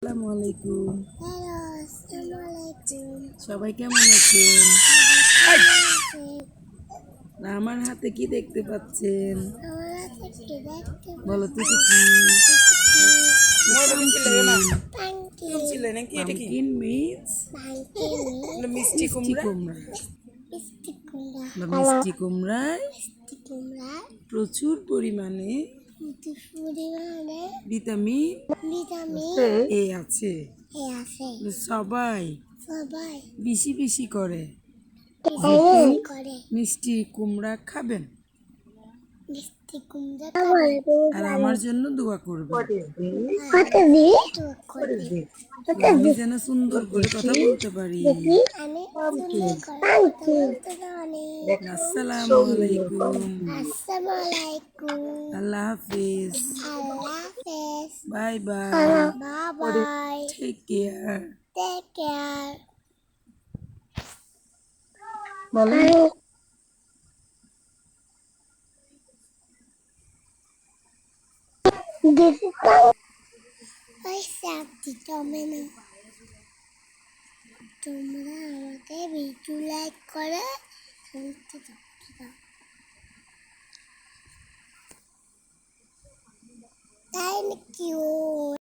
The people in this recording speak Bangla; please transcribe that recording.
আসসালামু আলাইকুম। হ্যালো, আসসালামু আলাইকুম। সবাই কেমন আছেন? না, আমার হাতে কি দেখতে পাচ্ছেন? আমার হাতে কি দেখতে বলো তো পাচ্ছি? কি? পাঙ্কিন। পামকিন মিন্স মিষ্টি কুমড়া কুমড়া। বা মিষ্টি কুমড়ায় মিষ্টি কুমড়া প্রচুর পরিমাণে পরিমাণে ভিটামিন ভিটামিন এ আছে। আছে। সবাই সবাই বেশি বেশি করে বেশি করে মিষ্টি কুমড়া খাবেন মিষ্টি কুমড়া খাবেন। আর আমার জন্য দোয়া করবেন। আমি যেন সুন্দর করে কথা বলতে পারি। আমি সুন্দর করে কথা বলতে জানি। আসসালামু আলাইকুম। আসসালামু আলাইকুম। আল্লাহ হাফিজ। আল্লাহ হাফেজ। Bye bye. Bye bye. Take care. Take care. বলেন। ওই সাথী তোমরা আমাকে ভিডিও লাইক করে তাই নাকি